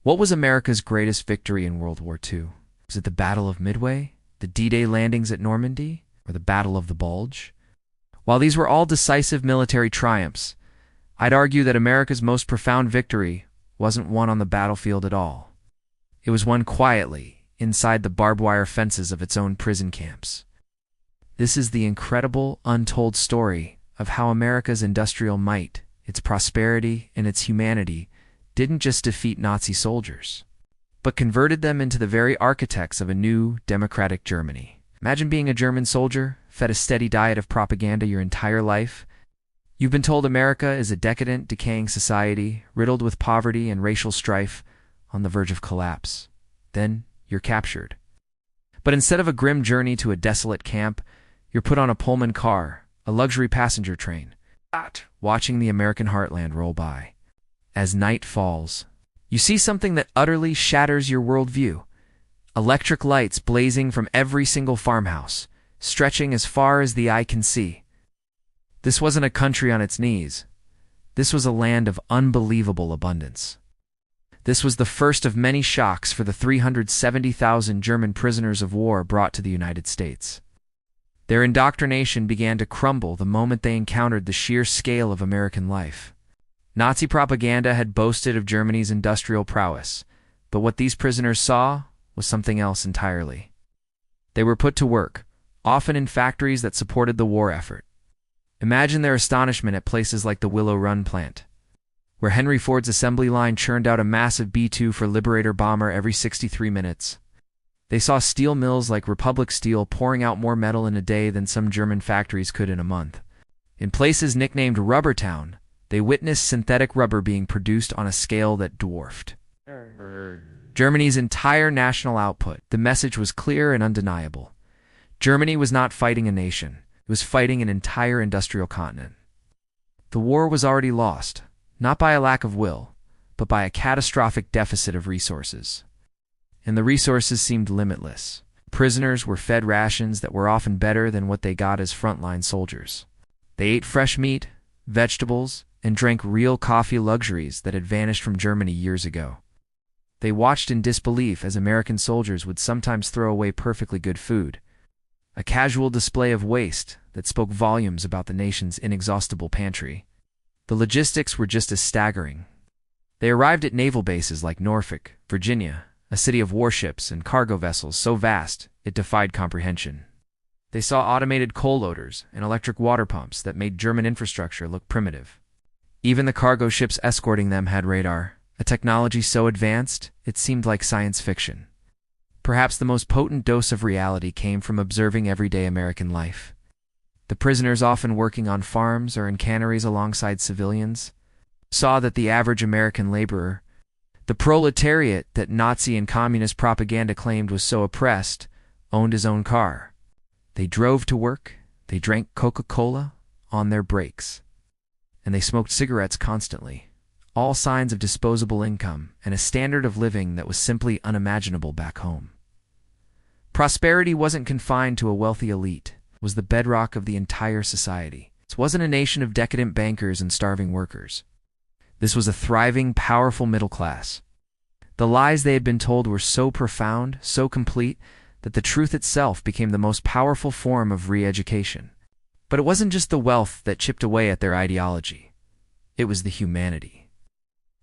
What was America's greatest victory in World War II? Was it the Battle of Midway, the D-Day landings at Normandy, or the Battle of the Bulge? While these were all decisive military triumphs, I'd argue that America's most profound victory wasn't won on the battlefield at all. It was won quietly, inside the barbed wire fences of its own prison camps. This is the incredible, untold story of how America's industrial might, its prosperity, and its humanity didn't just defeat Nazi soldiers, but converted them into the very architects of a new, democratic Germany. Imagine being a German soldier, fed a steady diet of propaganda your entire life. You've been told America is a decadent, decaying society, riddled with poverty and racial strife, on the verge of collapse. Then you're captured. But instead of a grim journey to a desolate camp, you're put on a Pullman car, a luxury passenger train, watching the American heartland roll by. As night falls, you see something that utterly shatters your worldview. Electric lights blazing from every single farmhouse, stretching as far as the eye can see. This wasn't a country on its knees. This was a land of unbelievable abundance. This was the first of many shocks for the 370,000 German prisoners of war brought to the United States. Their indoctrination began to crumble the moment they encountered the sheer scale of American life. Nazi propaganda had boasted of Germany's industrial prowess, but what these prisoners saw was something else entirely. They were put to work, often in factories that supported the war effort. Imagine their astonishment at places like the Willow Run plant, where Henry Ford's assembly line churned out a massive B-2 for Liberator bomber every 63 minutes. They saw steel mills like Republic Steel pouring out more metal in a day than some German factories could in a month. In places nicknamed Rubber Town, they witnessed synthetic rubber being produced on a scale that dwarfed Germany's entire national output. The message was clear and undeniable. Germany was not fighting a nation. It was fighting an entire industrial continent. The war was already lost, not by a lack of will, but by a catastrophic deficit of resources. And the resources seemed limitless. Prisoners were fed rations that were often better than what they got as frontline soldiers. They ate fresh meat, vegetables, and drank real coffee, luxuries that had vanished from Germany years ago. They watched in disbelief as American soldiers would sometimes throw away perfectly good food, a casual display of waste that spoke volumes about the nation's inexhaustible pantry. The logistics were just as staggering. They arrived at naval bases like Norfolk, Virginia, a city of warships and cargo vessels so vast it defied comprehension. They saw automated coal loaders and electric water pumps that made German infrastructure look primitive. Even the cargo ships escorting them had radar, a technology so advanced it seemed like science fiction. Perhaps the most potent dose of reality came from observing everyday American life. The prisoners, often working on farms or in canneries alongside civilians, saw that the average American laborer, the proletariat that Nazi and communist propaganda claimed was so oppressed, owned his own car. They drove to work, they drank Coca-Cola on their breaks, and they smoked cigarettes constantly. All signs of disposable income and a standard of living that was simply unimaginable back home. Prosperity wasn't confined to a wealthy elite. It was the bedrock of the entire society. This wasn't a nation of decadent bankers and starving workers. This was a thriving, powerful middle class. The lies they had been told were so profound, so complete, that the truth itself became the most powerful form of re-education. But it wasn't just the wealth that chipped away at their ideology. It was the humanity.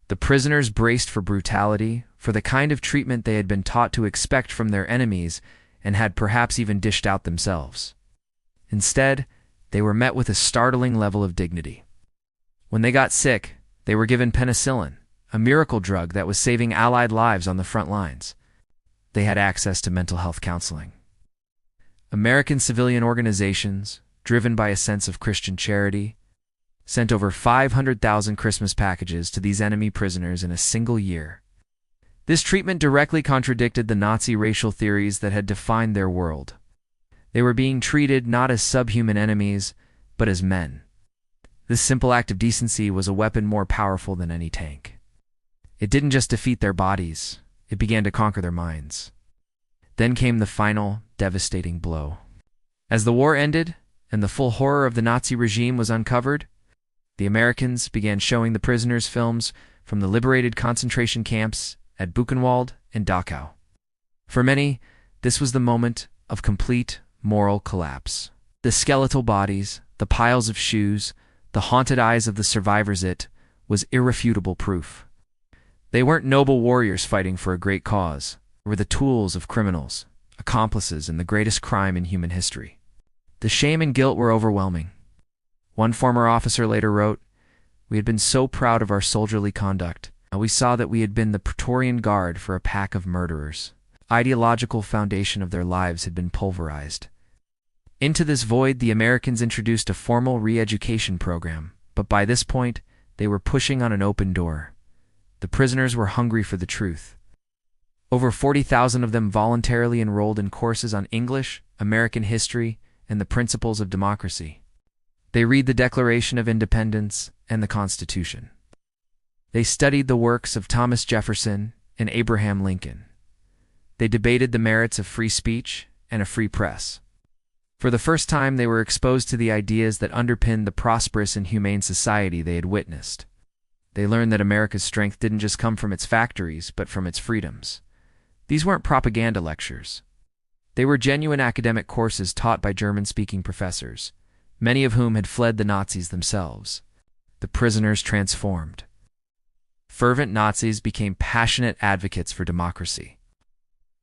The prisoners braced for brutality, for the kind of treatment they had been taught to expect from their enemies and had perhaps even dished out themselves. Instead, they were met with a startling level of dignity. When they got sick, they were given penicillin, a miracle drug that was saving Allied lives on the front lines. They had access to mental health counseling. American civilian organizations, driven by a sense of Christian charity, sent over 500,000 Christmas packages to these enemy prisoners in a single year. This treatment directly contradicted the Nazi racial theories that had defined their world. They were being treated not as subhuman enemies, but as men. This simple act of decency was a weapon more powerful than any tank. It didn't just defeat their bodies, it began to conquer their minds. Then came the final, devastating blow. As the war ended, and the full horror of the Nazi regime was uncovered, the Americans began showing the prisoners films from the liberated concentration camps at Buchenwald and Dachau. For many, this was the moment of complete moral collapse. The skeletal bodies, the piles of shoes, the haunted eyes of the survivors, it was irrefutable proof. They weren't noble warriors fighting for a great cause. They were the tools of criminals, accomplices in the greatest crime in human history. The shame and guilt were overwhelming. One former officer later wrote, "We had been so proud of our soldierly conduct, and we saw that we had been the Praetorian Guard for a pack of murderers. The ideological foundation of their lives had been pulverized." Into this void, the Americans introduced a formal re-education program, but by this point, they were pushing on an open door. The prisoners were hungry for the truth. Over 40,000 of them voluntarily enrolled in courses on English, American history, and the principles of democracy. They read the Declaration of Independence and the Constitution. They studied the works of Thomas Jefferson and Abraham Lincoln. They debated the merits of free speech and a free press. For the first time, they were exposed to the ideas that underpinned the prosperous and humane society they had witnessed. They learned that America's strength didn't just come from its factories, but from its freedoms. These weren't propaganda lectures. They were genuine academic courses taught by German-speaking professors, many of whom had fled the Nazis themselves. The prisoners transformed. Fervent Nazis became passionate advocates for democracy.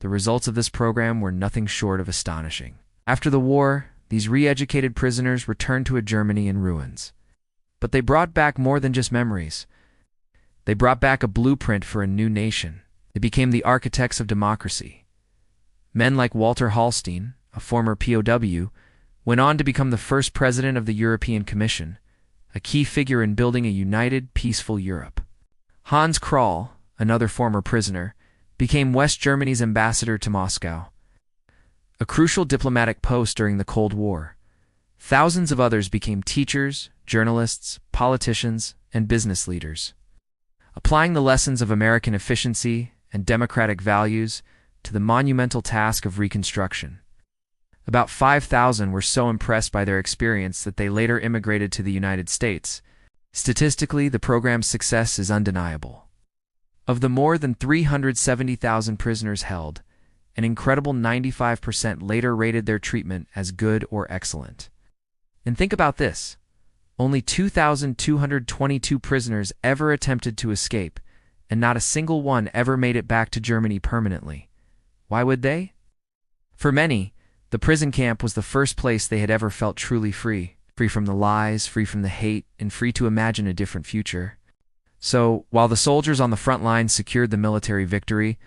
The results of this program were nothing short of astonishing. After the war, these re-educated prisoners returned to a Germany in ruins. But they brought back more than just memories. They brought back a blueprint for a new nation. They became the architects of democracy. Men like Walter Hallstein, a former POW, went on to become the first president of the European Commission, a key figure in building a united, peaceful Europe. Hans Krall, another former prisoner, became West Germany's ambassador to Moscow, a crucial diplomatic post during the Cold War. Thousands of others became teachers, journalists, politicians, and business leaders, applying the lessons of American efficiency and democratic values to the monumental task of reconstruction. About 5,000 were so impressed by their experience that they later immigrated to the United States. Statistically, the program's success is undeniable. Of the more than 370,000 prisoners held, an incredible 95% later rated their treatment as good or excellent. And think about this. Only 2,222 prisoners ever attempted to escape, and not a single one ever made it back to Germany permanently. Why would they? For many, the prison camp was the first place they had ever felt truly free, free from the lies, free from the hate, and free to imagine a different future. So, while the soldiers on the front lines secured the military victory,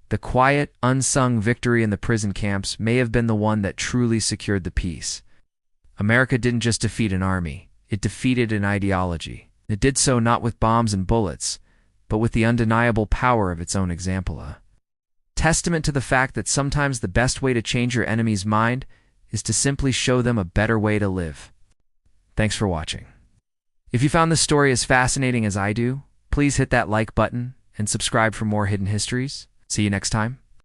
the quiet, unsung victory in the prison camps may have been the one that truly secured the peace. America didn't just defeat an army, it defeated an ideology. It did so not with bombs and bullets, but with the undeniable power of its own example. A testament to the fact that sometimes the best way to change your enemy's mind is to simply show them a better way to live. Thanks for watching. If you found this story as fascinating as I do, please hit that like button and subscribe for more hidden histories. See you next time.